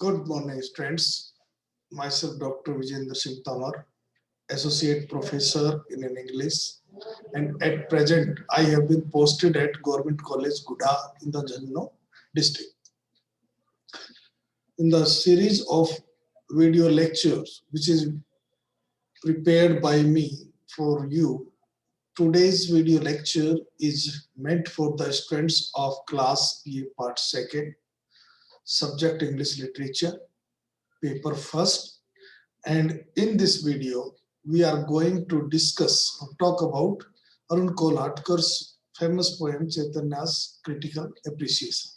Good morning, friends. Myself, Dr. Vijayendra Singh Tamar, Associate Professor in English, and at present, I have been posted at Government College Guda in the Jhanno district. In the series of video lectures, which is prepared by me for you, today's video lecture is meant for the students of Class PA Part 2nd, Subject English Literature, Paper First. And in this video, we are going to discuss or talk about Arun Kolatkar's famous poem Chaitanya's Critical Appreciation.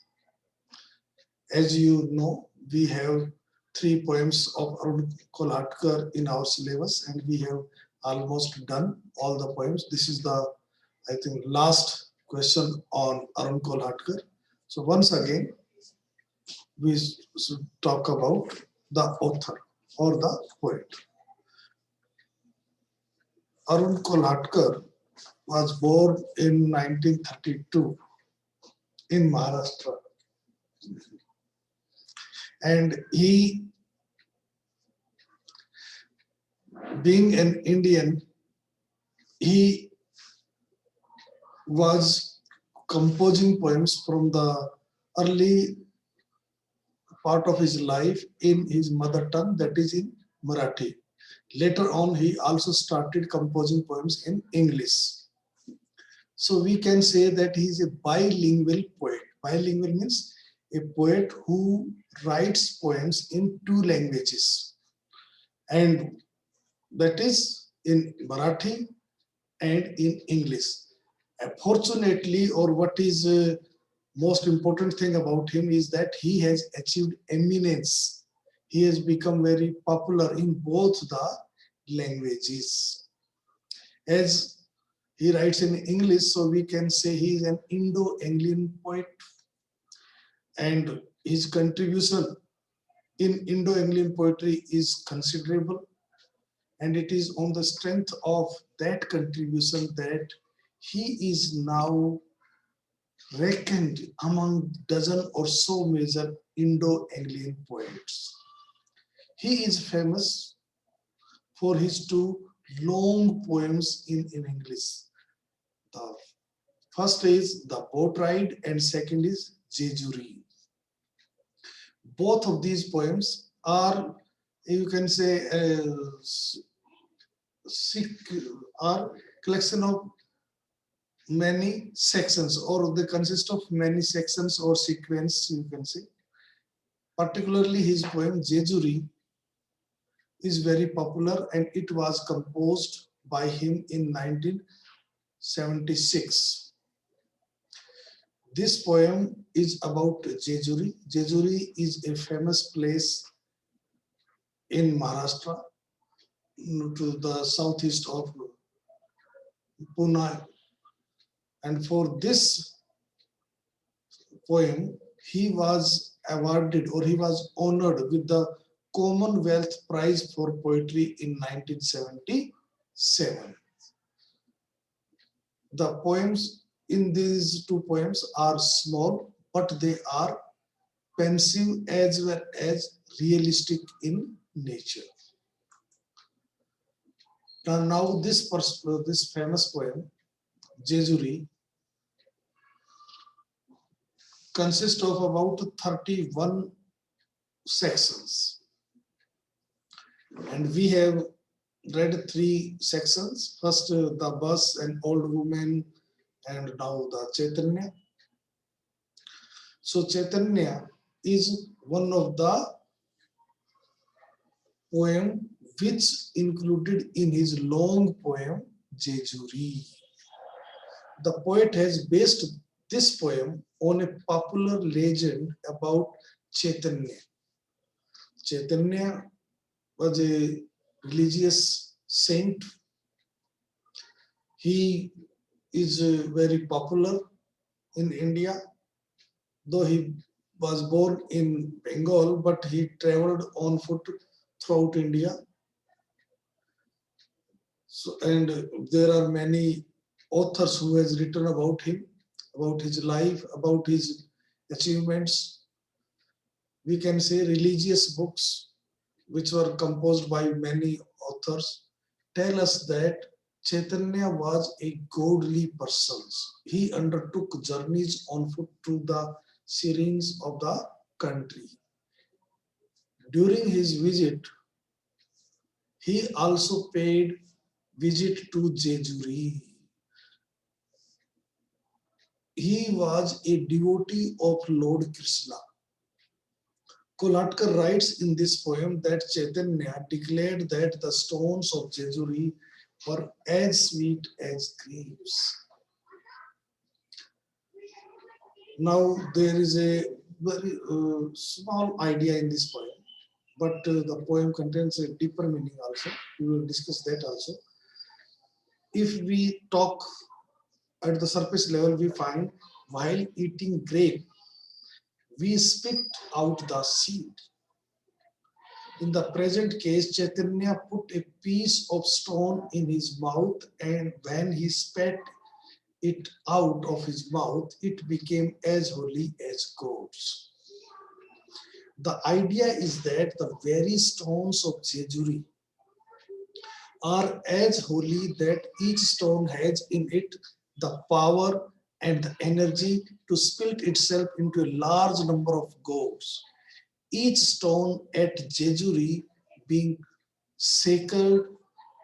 As you know, we have 3 poems of Arun Kolatkar in our syllabus, and we have almost done all the poems. This is the, I think, last question on Arun Kolatkar. So once again, we should talk about the author or the poet. Arun Kolatkar was born in 1932 in Maharashtra, and he, being an Indian, he was composing poems from the early part of his life in his mother tongue, that is in Marathi. Later on, he also started composing poems in English. So we can say that he is a bilingual poet. Bilingual means a poet who writes poems in 2 languages, and that is in Marathi and in English. Fortunately, or what is most important thing about him is that he has achieved eminence. He has become very popular in both the languages. As he writes in English, so we can say he is an Indo-Anglian poet, and his contribution in Indo-Anglian poetry is considerable, and it is on the strength of that contribution that he is now reckoned among dozen or so major Indo-Anglian poets. He is famous for his 2 long poems in English. The first is The Boat Ride and second is Jejuri. Both of these poems are, you can say, are collection of many sections, or they consist of many sections or sequence, you can say. Particularly his poem Jejuri is very popular, and it was composed by him in 1976. This poem is about Jejuri. Jejuri is a famous place in Maharashtra, to the southeast of Pune. And for this poem, he was awarded, or he was honored with the Commonwealth Prize for Poetry in 1977. The poems in these 2 poems are small, but they are pensive as well as realistic in nature. Now this famous poem, Jejuri, consists of about 31 sections. And we have read 3 sections. First, the bus and old woman, and now the Chaitanya. So Chaitanya is one of the poem which included in his long poem Jejuri. The poet has based this poem on a popular legend about Chaitanya. Chaitanya was a religious saint. He is very popular in India, though he was born in Bengal, but he traveled on foot throughout India. So, and there are many authors who has written about him, about his life, about his achievements. we can say religious books, which were composed by many authors, tell us that Chaitanya was a godly person. He undertook journeys on foot through the shrines of the country. During his visit, he also paid visit to Jejuri. He was a devotee of Lord Krishna. Kolatkar writes in this poem that Chaitanya declared that the stones of Jejuri were as sweet as grapes. Now there is a very small idea in this poem, but the poem contains a deeper meaning also. We will discuss that also. If we talk at the surface level, we find while eating grape, we spit out the seed. In the present case, Chaitanya put a piece of stone in his mouth, and when he spat it out of his mouth, it became as holy as goats. The idea is that the very stones of Jejuri are as holy that each stone has in it the power and the energy to split itself into a large number of goats. Each stone at Jejuri being sacred,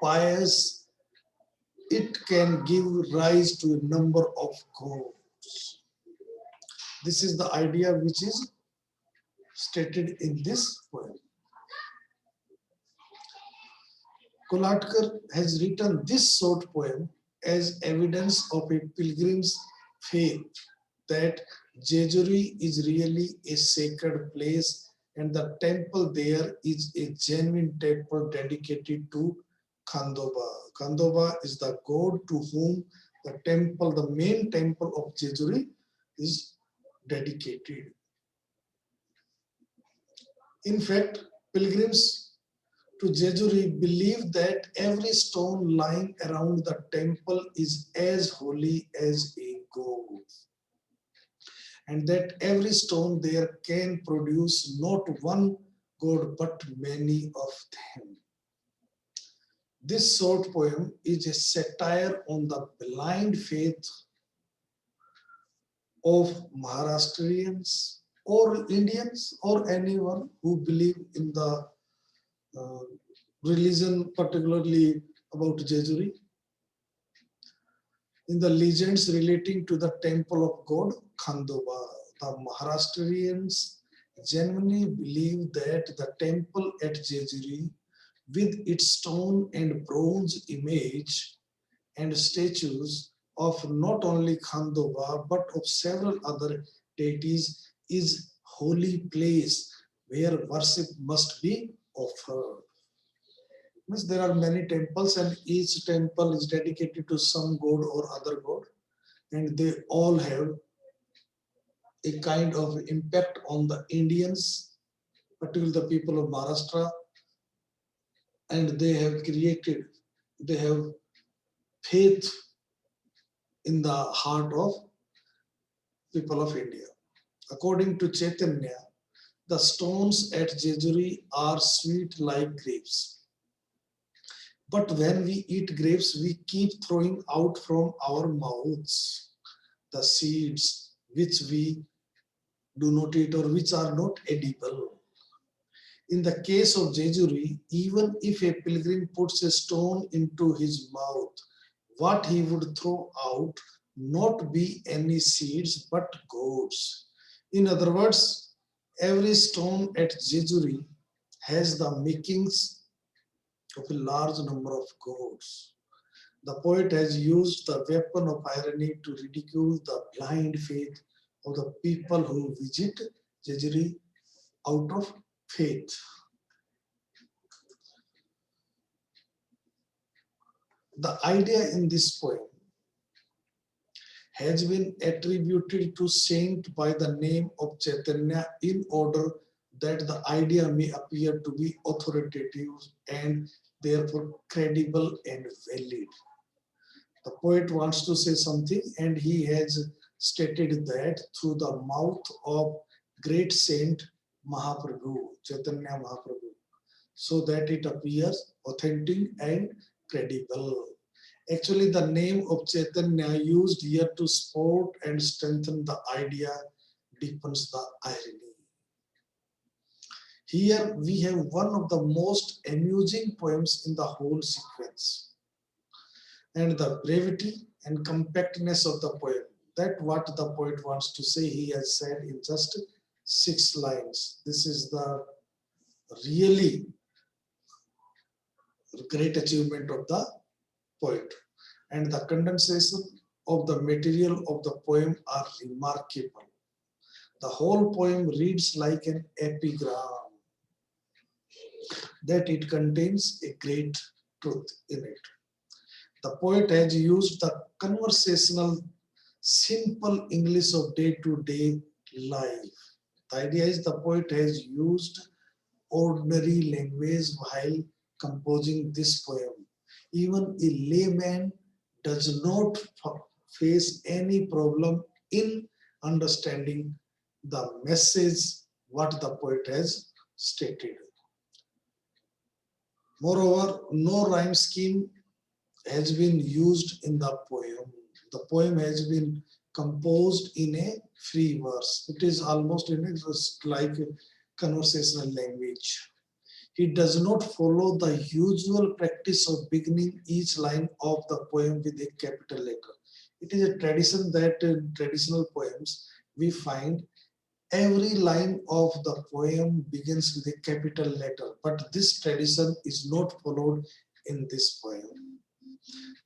pious, it can give rise to a number of gods. This is the idea which is stated in this poem. Kolatkar has written this short poem as evidence of a pilgrim's faith that Jejuri is really a sacred place and the temple there is a genuine temple dedicated to Khandoba. Khandoba is the god to whom the temple, the main temple of Jejuri is dedicated. In fact, pilgrims to Jejuri believe that every stone lying around the temple is as holy as a god, and that every stone there can produce not one god but many of them. This short poem is a satire on the blind faith of Maharashtrians or Indians or anyone who believe in the uh, religion, particularly about Jejuri. In the legends relating to the temple of god Khandoba, the Maharashtrians genuinely believe that the temple at Jejuri, with its stone and bronze image and statues of not only Khandoba but of several other deities, is holy place where worship must be offered. Means there are many temples and each temple is dedicated to some god or other god, and they all have a kind of impact on the Indians, particularly the people of Maharashtra, and they have faith in the heart of people of India. According to Chaitanya, the stones at Jejuri are sweet like grapes. But when we eat grapes, we keep throwing out from our mouths the seeds which we do not eat or which are not edible. In the case of Jejuri, even if a pilgrim puts a stone into his mouth, what he would throw out not be any seeds but goats. In other words, every stone at Jejuri has the makings of a large number of goats. The poet has used the weapon of irony to ridicule the blind faith of the people who visit Jejuri out of faith. The idea in this poem has been attributed to saint by the name of Chaitanya in order that the idea may appear to be authoritative and therefore credible and valid. The poet wants to say something and he has stated that through the mouth of great saint Mahaprabhu, Chaitanya Mahaprabhu, so that it appears authentic and credible. Actually, the name of Chaitanya used here to support and strengthen the idea deepens the irony. Here we have one of the most amusing poems in the whole sequence, and the brevity and compactness of the poem. That what the poet wants to say, he has said in just 6 lines. This is the really great achievement of the poet. And the condensation of the material of the poem are remarkable. The whole poem reads like an epigram, that it contains a great truth in it. The poet has used the conversational, simple English of day-to-day life. The idea is the poet has used ordinary language while composing this poem. Even a layman does not face any problem in understanding the message what the poet has stated. Moreover, no rhyme scheme has been used in the poem. The poem has been composed in a free verse. It is almost in a just like a conversational language. He does not follow the usual practice of beginning each line of the poem with a capital letter. It is a tradition that in traditional poems we find every line of the poem begins with a capital letter, but this tradition is not followed in this poem.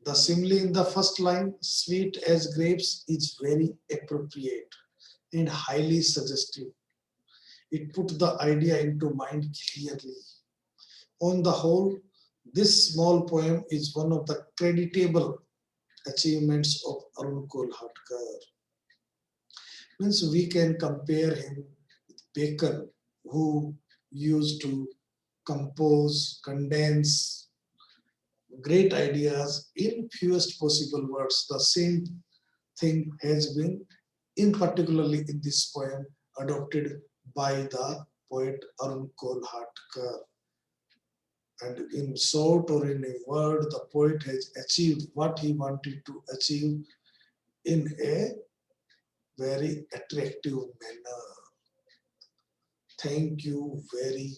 The simile in the first line, sweet as grapes, is very appropriate and highly suggestive. It put the idea into mind clearly. On the whole, this small poem is one of the creditable achievements of Arun Kolhatkar. Means we can compare him with Bacon, who used to compose, condense great ideas in fewest possible words. The same thing has been, in particularly in this poem, adopted by the poet Arun Kolhatkar. And in short or in a word, the poet has achieved what he wanted to achieve in a very attractive manner. Thank you very